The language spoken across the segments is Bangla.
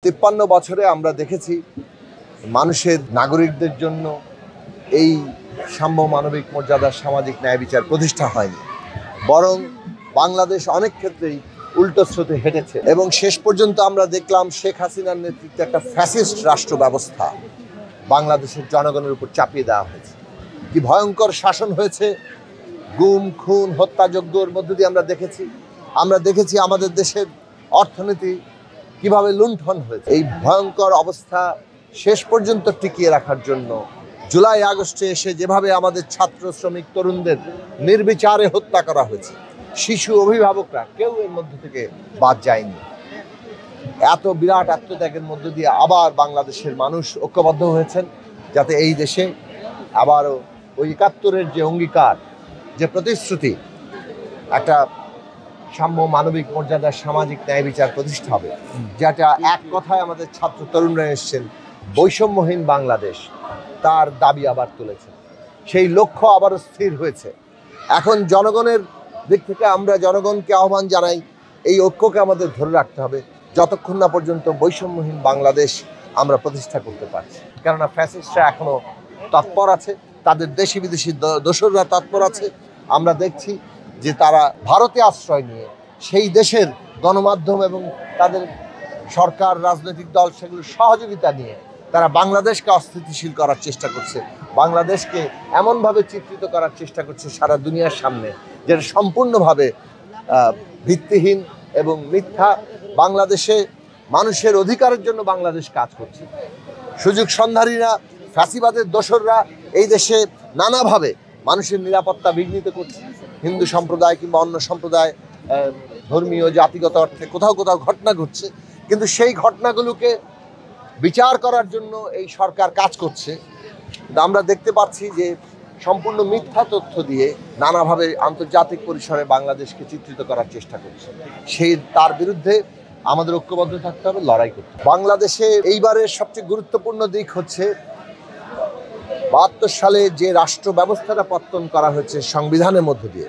53 বছরে আমরা দেখেছি মানুষের নাগরিকদের জন্য এই সাম্য মানবিক মর্যাদা সামাজিক ন্যায় বিচার প্রতিষ্ঠা হয়নি, বরং বাংলাদেশ অনেক ক্ষেত্রেই উল্টো স্রোতে হেঁটেছে এবং শেষ পর্যন্ত আমরা দেখলাম শেখ হাসিনার নেতৃত্বে একটা ফ্যাসিস্ট রাষ্ট্র ব্যবস্থা বাংলাদেশের জনগণের উপর চাপিয়ে দেওয়া হয়েছে। কি ভয়ঙ্কর শাসন হয়েছে, গুম খুন হত্যাযজ্ঞের মধ্য দিয়ে আমরা দেখেছি আমাদের দেশের অর্থনীতি কিভাবে লুণ্ঠন হয়েছে। এই ভয়ঙ্কর অবস্থা শেষ পর্যন্ত টিকিয়ে রাখার জন্য জুলাই আগস্টে এসে যেভাবে আমাদের ছাত্র শ্রমিক তরুণদের নির্বিচারে হত্যা করা হয়েছে, শিশু অভিভাবকরা কেউ এর মধ্যে থেকে বাদ যায়নি। এত বিরাট আত্মত্যাগের মধ্য দিয়ে আবার বাংলাদেশের মানুষ ঐক্যবদ্ধ হয়েছেন যাতে এই দেশে আবারও ওই ৭১-এর যে অঙ্গীকার, যে প্রতিশ্রুতি, একটা সাম্য মানবিক মর্যাদার সামাজিক ন্যায় বিচার প্রতিষ্ঠা হবে, যেটা এক কথায় আমাদের ছাত্র তরুণরা এসছেন বৈষম্যহীন বাংলাদেশ, তার দাবি আবার তুলেছে। সেই লক্ষ্য আবারও স্থির হয়েছে। এখন জনগণের দিক থেকে আমরা জনগণকে আহ্বান জানাই, এই ঐক্যকে আমাদের ধরে রাখতে হবে যতক্ষণ না পর্যন্ত বৈষম্যহীন বাংলাদেশ আমরা প্রতিষ্ঠা করতে পারছি। কেননা ফ্যাসিস্টরা এখনো তৎপর আছে, তাদের দেশি বিদেশি দোসররা তৎপর আছে। আমরা দেখছি যে তারা ভারতে আশ্রয় নিয়ে সেই দেশের গণমাধ্যম এবং তাদের সরকার, রাজনৈতিক দল, সেগুলোর সহযোগিতা নিয়ে তারা বাংলাদেশকে অস্থিতিশীল করার চেষ্টা করছে, বাংলাদেশকে এমনভাবে চিত্রিত করার চেষ্টা করছে সারা দুনিয়ার সামনে যেটা সম্পূর্ণভাবে ভিত্তিহীন এবং মিথ্যা। বাংলাদেশে মানুষের অধিকারের জন্য বাংলাদেশ কাজ করছে। সুযোগ সন্ধানীরা, ফ্যাসিবাদের দোসররা এই দেশে নানাভাবে মানুষের নিরাপত্তা বিঘ্নিত করছে। হিন্দু সম্প্রদায় কিংবা অন্য সম্প্রদায়, ধর্মীয় জাতিগত অর্থে কোথাও কোথাও ঘটনা ঘটছে, কিন্তু সেই ঘটনাগুলোকে বিচার করার জন্য এই সরকার কাজ করছে। আমরা দেখতে পাচ্ছি যে সম্পূর্ণ মিথ্যা তথ্য দিয়ে নানাভাবে আন্তর্জাতিক পরিসরে বাংলাদেশকে চিত্রিত করার চেষ্টা করছে। তার বিরুদ্ধে আমাদের ঐক্যবদ্ধ থাকতে হবে, লড়াই করতে হবে। বাংলাদেশে এইবারের সবচেয়ে গুরুত্বপূর্ণ দিক হচ্ছে ৭২ সালে যে রাষ্ট্র ব্যবস্থাটা পত্তন করা হয়েছে সংবিধানের মধ্য দিয়ে,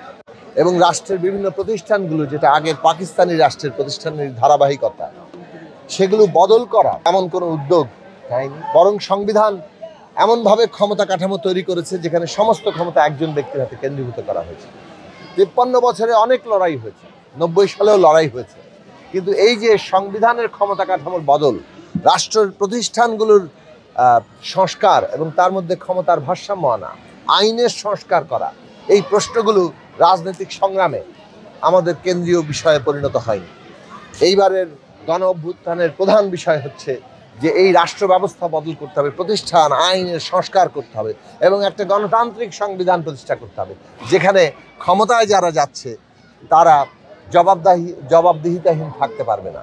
এবং রাষ্ট্রের বিভিন্ন প্রতিষ্ঠানগুলো, যেটা আগের পাকিস্তানি রাষ্ট্রের প্রতিষ্ঠানের ধারাবাহিকতা, সেগুলো বদল করা এমন কোনো উদ্যোগ হয়নি, বরং সংবিধান এমনভাবে ক্ষমতা কাঠামো তৈরি করেছে যেখানে সমস্ত ক্ষমতা একজন ব্যক্তির হাতে কেন্দ্রীভূত করা হয়েছে। ৫৩ বছরে অনেক লড়াই হয়েছে, ৯০ সালেও লড়াই হয়েছে, কিন্তু এই যে সংবিধানের ক্ষমতা কাঠামোর বদল, রাষ্ট্রের প্রতিষ্ঠানগুলোর সংস্কার এবং তার মধ্যে ক্ষমতার ভারসাম্য আনা, আইনের সংস্কার করা, এই প্রশ্নগুলো রাজনৈতিক সংগ্রামে আমাদের কেন্দ্রীয় বিষয়ে পরিণত হয়নি। এইবারের গণ অভ্যুত্থানের প্রধান বিষয় হচ্ছে যে এই রাষ্ট্র ব্যবস্থা বদল করতে হবে, প্রতিষ্ঠান আইনের সংস্কার করতে হবে এবং একটা গণতান্ত্রিক সংবিধান প্রতিষ্ঠা করতে হবে যেখানে ক্ষমতায় যারা যাচ্ছে তারা জবাবদিহিতাহীন থাকতে পারবে না,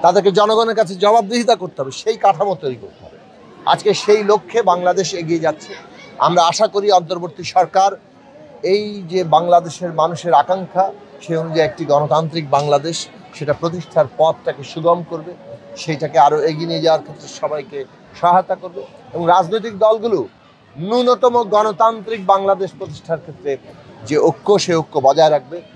তাদেরকে জনগণের কাছে জবাবদিহিতা করতে হবে, সেই কাঠামো তৈরি করতে হবে। আজকে সেই লক্ষ্যে বাংলাদেশ এগিয়ে যাচ্ছে। আমরা আশা করি অন্তর্বর্তী সরকার এই যে বাংলাদেশের মানুষের আকাঙ্ক্ষা, সে অনুযায়ী একটি গণতান্ত্রিক বাংলাদেশ, সেটা প্রতিষ্ঠার পথটাকে সুগম করবে, সেইটাকে আরও এগিয়ে নিয়ে যাওয়ার ক্ষেত্রে সবাইকে সহায়তা করবে এবং রাজনৈতিক দলগুলো ন্যূনতম গণতান্ত্রিক বাংলাদেশ প্রতিষ্ঠার ক্ষেত্রে যে ঐক্য, সে ঐক্য বজায় রাখবে।